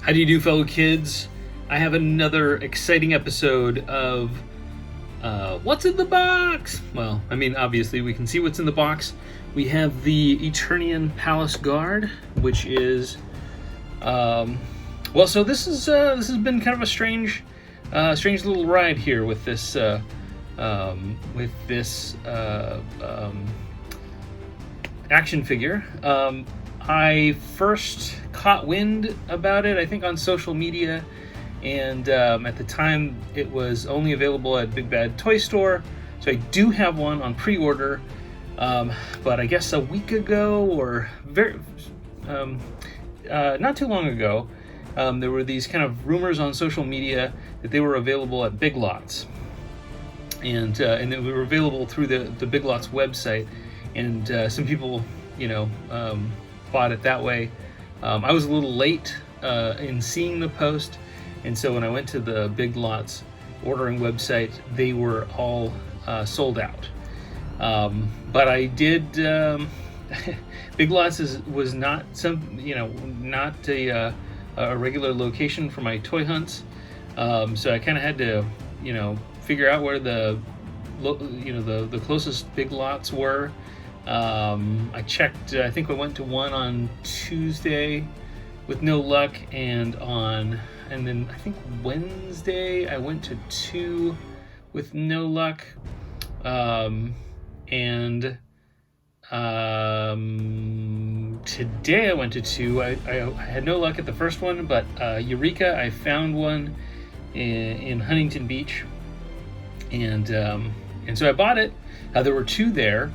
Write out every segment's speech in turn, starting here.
How do you do, fellow kids? I have another exciting episode of What's in the Box? Well, I mean, obviously we can see what's in the box. We have the Eternian Palace Guard, which is, well, so this has been kind of a strange little ride here with this action figure. I first caught wind about it, I think, on social media, and at the time it was only available at Big Bad Toy Store, so I do have one on pre-order, but I guess a week ago, or not too long ago, there were these kind of rumors on social media that they were available at Big Lots, and they were available through the Big Lots website, and some people, bought it that way. I was a little late in seeing the post, and so when I went to the Big Lots ordering website, they were all sold out. But I did. Big Lots was not not a regular location for my toy hunts, so I kind of had to figure out where the closest Big Lots were. I checked, I think I went to one on Tuesday with no luck, and then I think Wednesday I went to two with no luck, and today I went to two. I had no luck at the first one, but Eureka, I found one in Huntington Beach, and so I bought it. There were two there.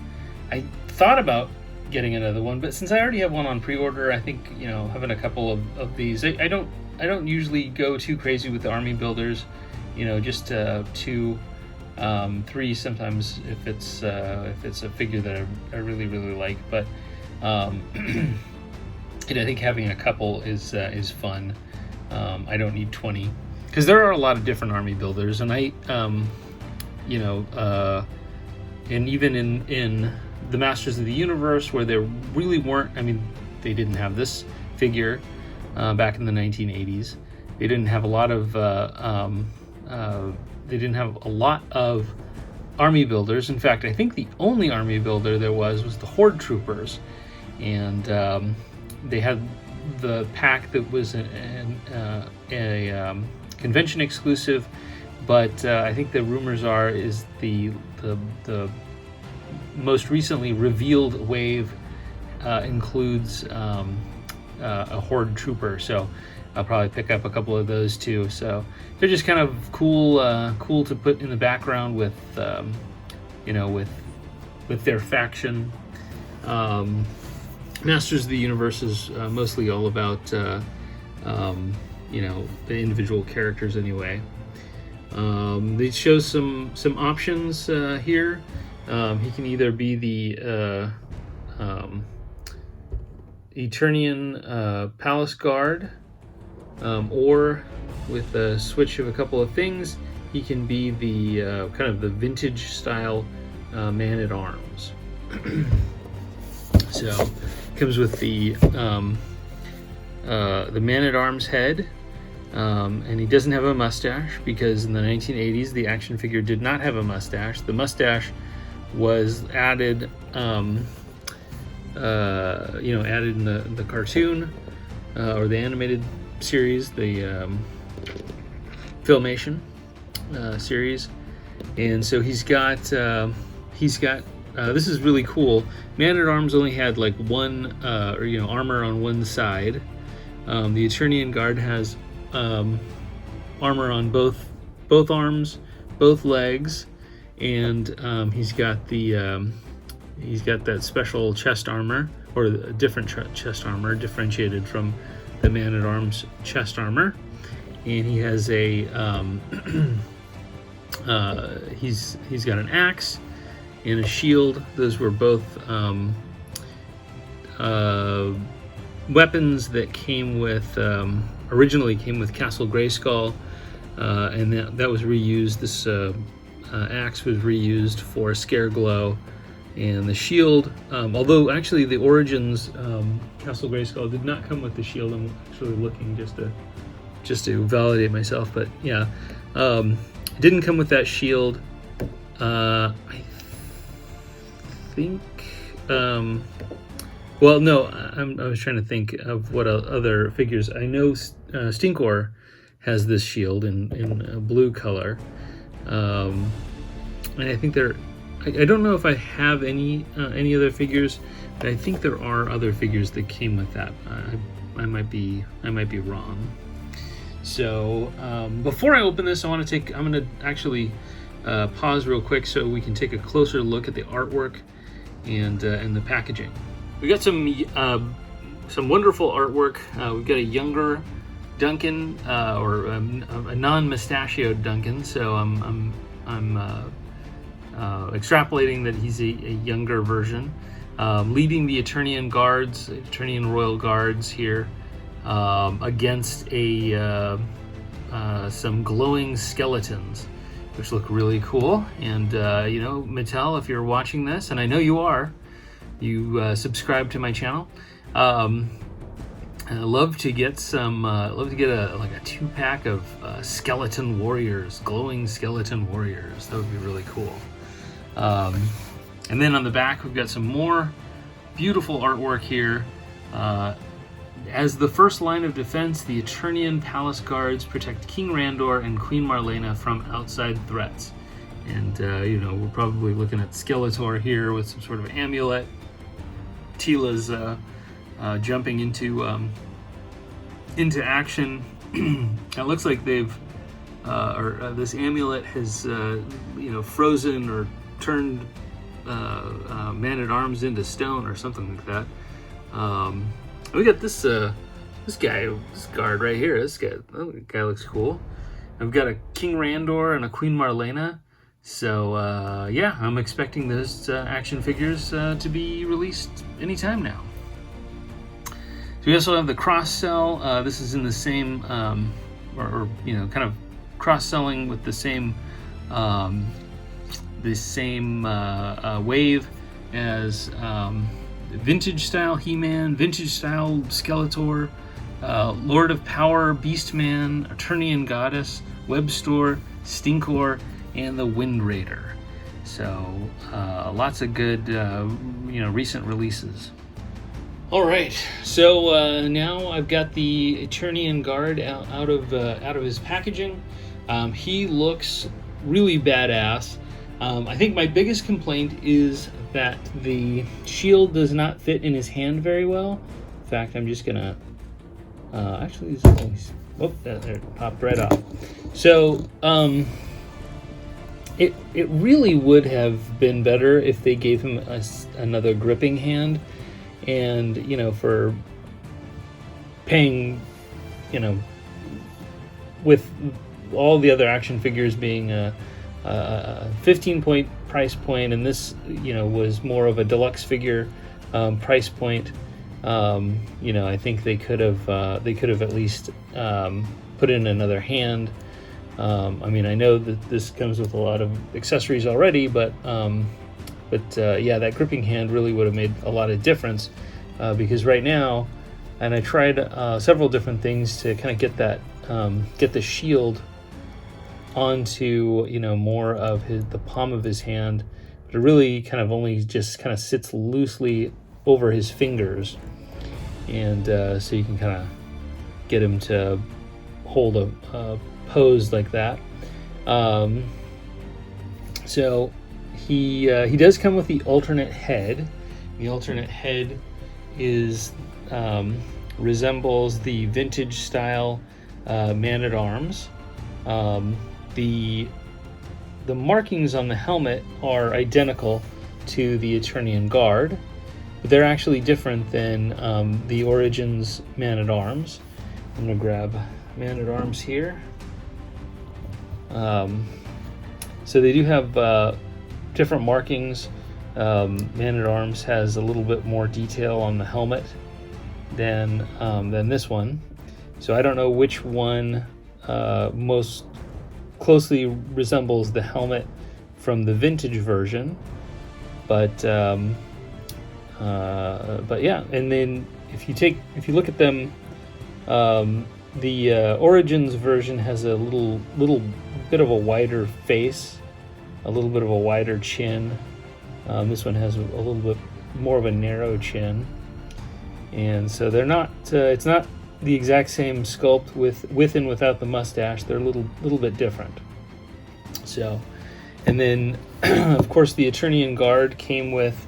I thought about getting another one, but since I already have one on pre-order, I think having a couple of these. I don't usually go too crazy with the army builders, just 2, 3 sometimes if it's a figure that I really like. But I think having a couple is fun. I don't need 20 because there are a lot of different army builders, and and even in the Masters of the Universe, where there really weren't, they didn't have this figure back in the 1980s. They didn't have a lot of army builders. In fact, I think the only army builder there was the Horde Troopers, and they had the pack that was a convention exclusive. But I think the rumors is the most recently revealed wave includes a Horde Trooper, so I'll probably pick up a couple of those too. So they're just kind of cool to put in the background with with their faction. Masters of the Universe is mostly all about the individual characters anyway. They show some options here. He can either be the Eternian Palace Guard, or with a switch of a couple of things, he can be the kind of the vintage style Man-at-Arms. So comes with the Man-at-Arms head. And he doesn't have a mustache because in the 1980s the action figure did not have a mustache. The mustache was added, added in the cartoon or the animated series, the Filmation series, and so he's got this is really cool. Man-at-Arms only had like one armor on one side. The Eternian Guard has armor on both arms, both legs, and he's got that special chest armor, or a different chest armor, differentiated from the Man-at-Arms chest armor, and he has a he's got an axe and a shield. Those were both weapons that came with originally came with Castle Grayskull, and that was reused. This axe was reused for Scareglow, and the shield, although actually the Origins Castle Grayskull did not come with the shield. I'm actually looking just to to validate myself. But yeah, it didn't come with that shield. I think. Well, no, I was trying to think of what other figures. I know Stinkor has this shield in a blue color, and I think I don't know if I have any other figures, but I think there are other figures that came with that. I might be wrong. So before I open this, I'm going to actually pause real quick so we can take a closer look at the artwork and the packaging. We got some wonderful artwork. We've got a younger Duncan, or a non-mustachioed Duncan. So I'm extrapolating that he's a younger version, leading the Eternian guards, Eternian royal guards here, against some glowing skeletons, which look really cool. And Mattel, if you're watching this, and I know you are, you subscribe to my channel. I love to get a 2-pack of skeleton warriors, glowing skeleton warriors. That would be really cool. And then on the back, we've got some more beautiful artwork here. As the first line of defense, the Eternian palace guards protect King Randor and Queen Marlena from outside threats. And we're probably looking at Skeletor here with some sort of amulet. Tila's jumping into action. It looks like they've this amulet has frozen or turned Man-at-Arms into stone or something like that. We got this guard right this guy looks cool. I've got a King Randor and a Queen Marlena. So yeah, I'm expecting those action figures to be released anytime now. So we also have the cross-sell. This is in the same, kind of cross-selling with the same wave as vintage-style He-Man, vintage-style Skeletor, Lord of Power, Beastman, Eternian Goddess, Webstore, Stinkor, and the Wind Raider. So lots of good, recent releases. All right, so now I've got the Eternian guard out of his packaging. He looks really badass. I think my biggest complaint is that the shield does not fit in his hand very well. In fact, I'm just gonna actually, there it popped right off. So it really would have been better if they gave him another gripping hand. And, for paying, with all the other action figures being a 15-point price point, and this, was more of a deluxe figure price point, I think they could have at least put in another hand. I know that this comes with a lot of accessories already, but that gripping hand really would have made a lot of difference, because right now, and I tried several different things to kind of get the shield onto more of the palm of his hand, but it really kind of only just kind of sits loosely over his fingers, and so you can kind of get him to hold a pose like that. So he does come with the alternate head. The alternate head resembles the vintage style Man-at-Arms. The markings on the helmet are identical to the Eternian Guard, but they're actually different than the Origins Man-at-Arms. I'm gonna grab Man-at-Arms here. So they do have different markings. Man-at-Arms has a little bit more detail on the helmet than this one. So I don't know which one most closely resembles the helmet from the vintage version, but yeah. And then if you look at them The Origins version has a little bit of a wider face, a little bit of a wider chin. This one has a little bit more of a narrow chin, and so they're not. It's not the exact same sculpt with and without the mustache. They're a little bit different. So, and then of course the Eternian guard came with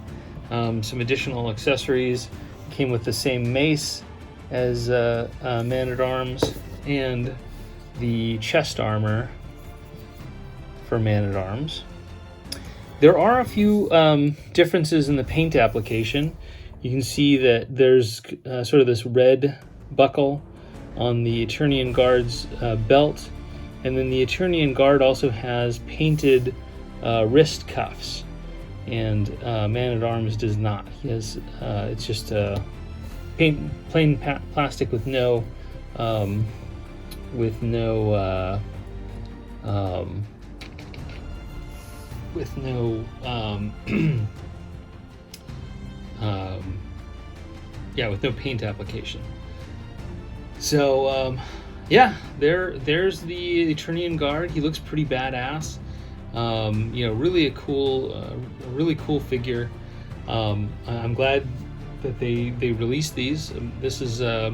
some additional accessories. Came with the same mace as Man-at-Arms and the chest armor for Man-at-Arms. There are a few differences in the paint application. You can see that there's sort of this red buckle on the Eternian guard's belt, and then the Eternian guard also has painted wrist cuffs, and Man-at-Arms does not. He has it's just plain plastic with no with no paint application. So there's the Eternian guard. He looks pretty badass. Really really cool figure. I'm glad that they released these. This is I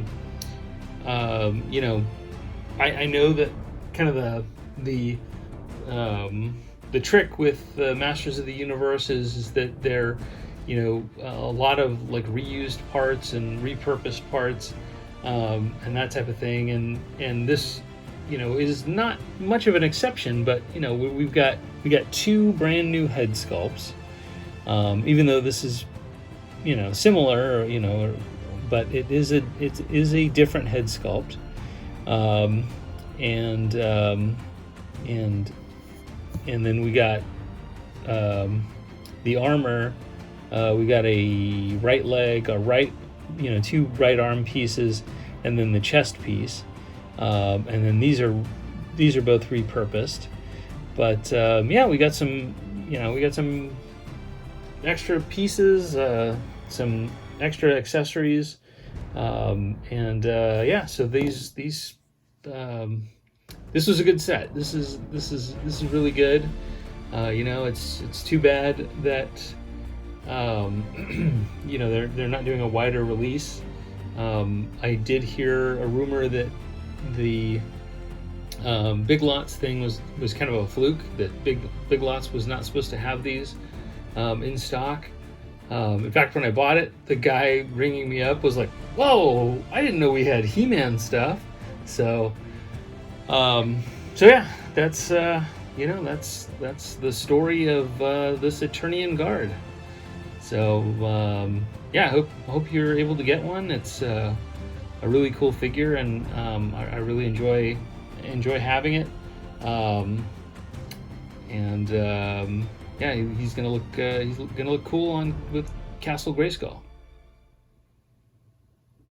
know that kind of the trick with the Masters of the Universe is that they're a lot of like reused parts and repurposed parts and that type of thing, and this is not much of an exception, but we got two brand new head sculpts, even though this is similar, but it is a different head sculpt, and then we got the armor. We got a right leg, two right arm pieces, and then the chest piece, and then these are both repurposed. But we got some extra pieces, some extra accessories, so this was a good set. This is really good. It's too bad that they're not doing a wider release. I did hear a rumor that the Big Lots thing was kind of a fluke, that Big Lots was not supposed to have these in stock. In fact, when I bought it, the guy ringing me up was like, "Whoa, I didn't know we had He-Man stuff." So that's that's the story of this Eternian guard. So I hope you're able to get one. It's a really cool figure, and I really enjoy having it. He's gonna look cool with Castle Grayskull.